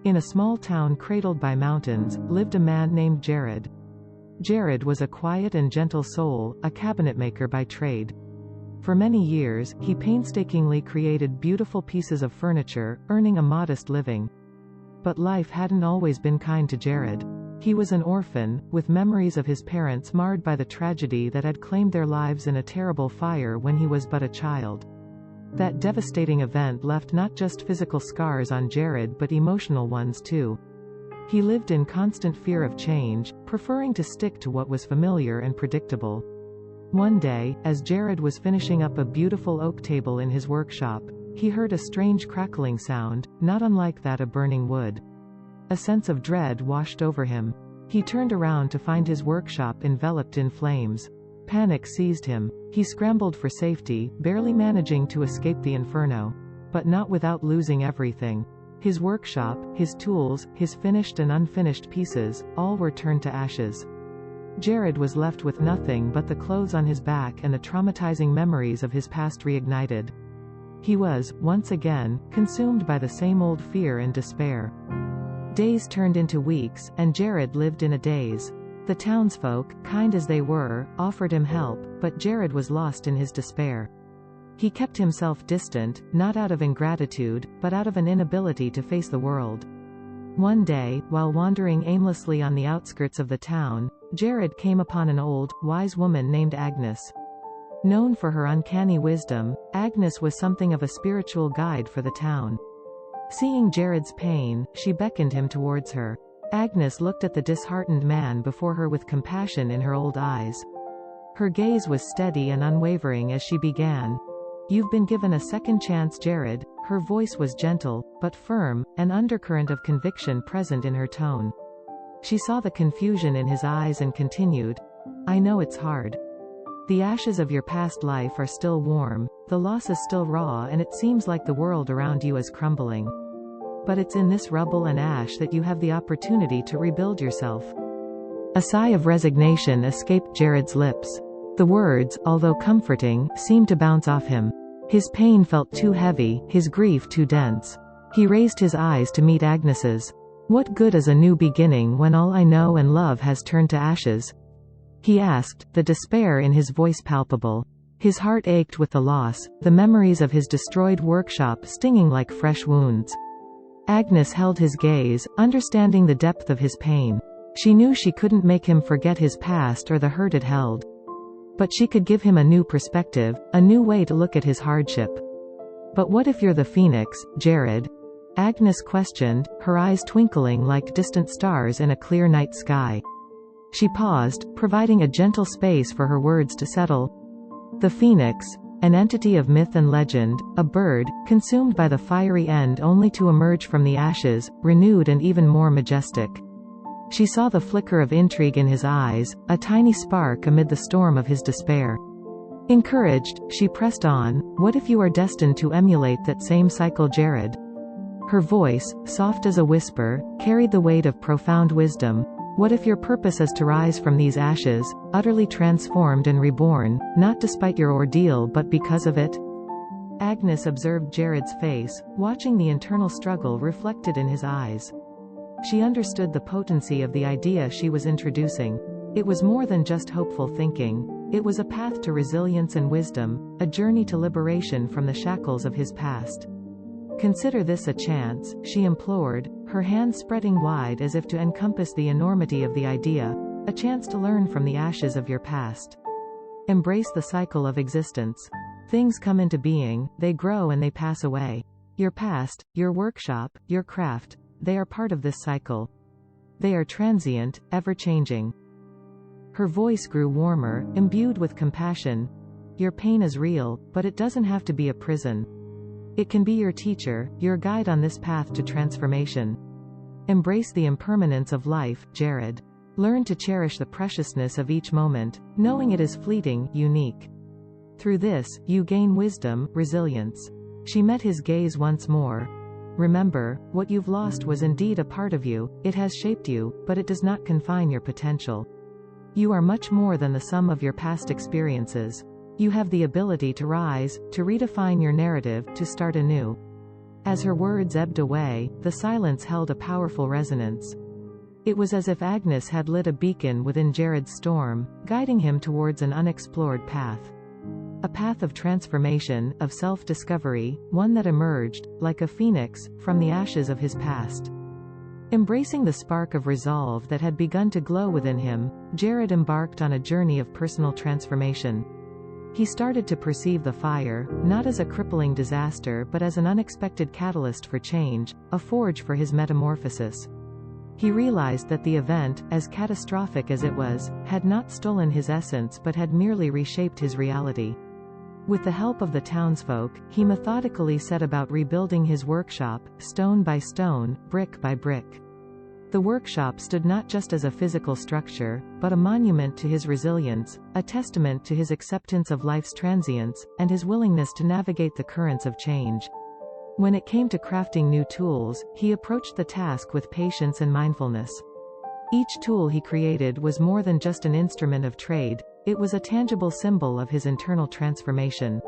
In a small town cradled by mountains, lived a man named Jared. Jared was a quiet and gentle soul, a cabinetmaker by trade. For many years, he painstakingly created beautiful pieces of furniture, earning a modest living. But life hadn't always been kind to Jared. He was an orphan, with memories of his parents marred by the tragedy that had claimed their lives in a terrible fire when he was but a child. That devastating event left not just physical scars on Jared but emotional ones too. He lived in constant fear of change, preferring to stick to what was familiar and predictable. One day, as Jared was finishing up a beautiful oak table in his workshop, he heard a strange crackling sound, not unlike that of burning wood. A sense of dread washed over him. He turned around to find his workshop enveloped in flames. Panic seized him. He scrambled for safety, barely managing to escape the inferno. But not without losing everything. His workshop, his tools, his finished and unfinished pieces, all were turned to ashes. Jared was left with nothing but the clothes on his back and the traumatizing memories of his past reignited. He was, once again, consumed by the same old fear and despair. Days turned into weeks, and Jared lived in a daze. The townsfolk, kind as they were, offered him help, but Jared was lost in his despair. He kept himself distant, not out of ingratitude, but out of an inability to face the world. One day, while wandering aimlessly on the outskirts of the town, Jared came upon an old, wise woman named Agnes. Known for her uncanny wisdom, Agnes was something of a spiritual guide for the town. Seeing Jared's pain, she beckoned him towards her. Agnes looked at the disheartened man before her with compassion in her old eyes. Her gaze was steady and unwavering as she began. "You've been given a second chance, Jared." Her voice was gentle, but firm, an undercurrent of conviction present in her tone. She saw the confusion in his eyes and continued, "I know it's hard. The ashes of your past life are still warm, the loss is still raw, and it seems like the world around you is crumbling. But it's in this rubble and ash that you have the opportunity to rebuild yourself." A sigh of resignation escaped Jared's lips. The words, although comforting, seemed to bounce off him. His pain felt too heavy, his grief too dense. He raised his eyes to meet Agnes's. "What good is a new beginning when all I know and love has turned to ashes?" he asked, the despair in his voice palpable. His heart ached with the loss, the memories of his destroyed workshop stinging like fresh wounds. Agnes held his gaze, understanding the depth of his pain. She knew she couldn't make him forget his past or the hurt it held. But she could give him a new perspective, a new way to look at his hardship. "But what if you're the phoenix, Jared?" Agnes questioned, her eyes twinkling like distant stars in a clear night sky. She paused, providing a gentle space for her words to settle. "The phoenix, an entity of myth and legend, a bird, consumed by the fiery end only to emerge from the ashes, renewed and even more majestic." She saw the flicker of intrigue in his eyes, a tiny spark amid the storm of his despair. Encouraged, she pressed on, "What if you are destined to emulate that same cycle, Jared?" Her voice, soft as a whisper, carried the weight of profound wisdom. "What if your purpose is to rise from these ashes, utterly transformed and reborn, not despite your ordeal but because of it?" Agnes observed Jared's face, watching the internal struggle reflected in his eyes. She understood the potency of the idea she was introducing. It was more than just hopeful thinking. It was a path to resilience and wisdom, a journey to liberation from the shackles of his past. "Consider this a chance," she implored, her hands spreading wide as if to encompass the enormity of the idea, "a chance to learn from the ashes of your past. Embrace the cycle of existence. Things come into being, they grow and they pass away. Your past, your workshop, your craft, they are part of this cycle. They are transient, ever-changing." Her voice grew warmer, imbued with compassion. "Your pain is real, but it doesn't have to be a prison. It can be your teacher, your guide on this path to transformation. Embrace the impermanence of life, Jared. Learn to cherish the preciousness of each moment, knowing it is fleeting, unique. Through this, you gain wisdom, resilience." She met his gaze once more. "Remember, what you've lost was indeed a part of you, it has shaped you, but it does not confine your potential. You are much more than the sum of your past experiences. You have the ability to rise, to redefine your narrative, to start anew. As her words ebbed away, the silence held a powerful resonance. It was as if Agnes had lit a beacon within Jared's storm, guiding him towards an unexplored path. A path of transformation, of self-discovery, one that emerged, like a phoenix, from the ashes of his past. Embracing the spark of resolve that had begun to glow within him, Jared embarked on a journey of personal transformation. He started to perceive the fire, not as a crippling disaster but as an unexpected catalyst for change, a forge for his metamorphosis. He realized that the event, as catastrophic as it was, had not stolen his essence but had merely reshaped his reality. With the help of the townsfolk, he methodically set about rebuilding his workshop, stone by stone, brick by brick. The workshop stood not just as a physical structure, but a monument to his resilience, a testament to his acceptance of life's transience, and his willingness to navigate the currents of change. When it came to crafting new tools, he approached the task with patience and mindfulness. Each tool he created was more than just an instrument of trade, it was a tangible symbol of his internal transformation.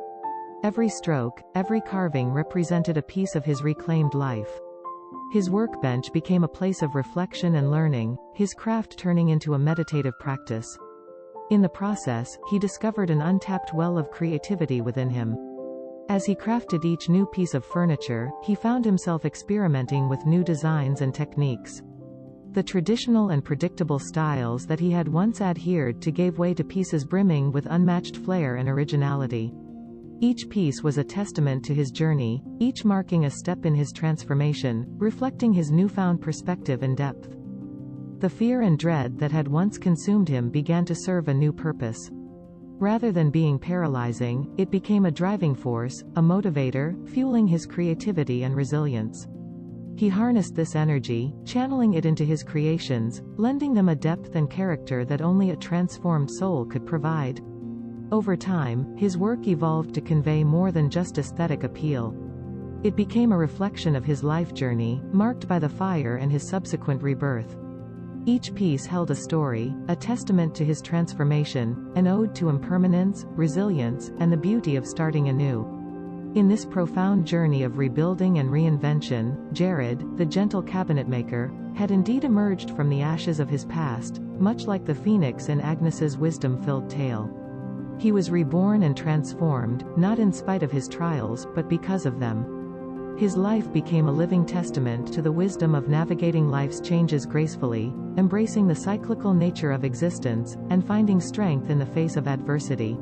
Every stroke, every carving represented a piece of his reclaimed life. His workbench became a place of reflection and learning, his craft turning into a meditative practice. In the process, he discovered an untapped well of creativity within him. As he crafted each new piece of furniture, he found himself experimenting with new designs and techniques. The traditional and predictable styles that he had once adhered to gave way to pieces brimming with unmatched flair and originality. Each piece was a testament to his journey, each marking a step in his transformation, reflecting his newfound perspective and depth. The fear and dread that had once consumed him began to serve a new purpose. Rather than being paralyzing, it became a driving force, a motivator, fueling his creativity and resilience. He harnessed this energy, channeling it into his creations, lending them a depth and character that only a transformed soul could provide. Over time, his work evolved to convey more than just aesthetic appeal. It became a reflection of his life journey, marked by the fire and his subsequent rebirth. Each piece held a story, a testament to his transformation, an ode to impermanence, resilience, and the beauty of starting anew. In this profound journey of rebuilding and reinvention, Jared, the gentle cabinetmaker, had indeed emerged from the ashes of his past, much like the phoenix in Agnes's wisdom-filled tale. He was reborn and transformed, not in spite of his trials, but because of them. His life became a living testament to the wisdom of navigating life's changes gracefully, embracing the cyclical nature of existence, and finding strength in the face of adversity.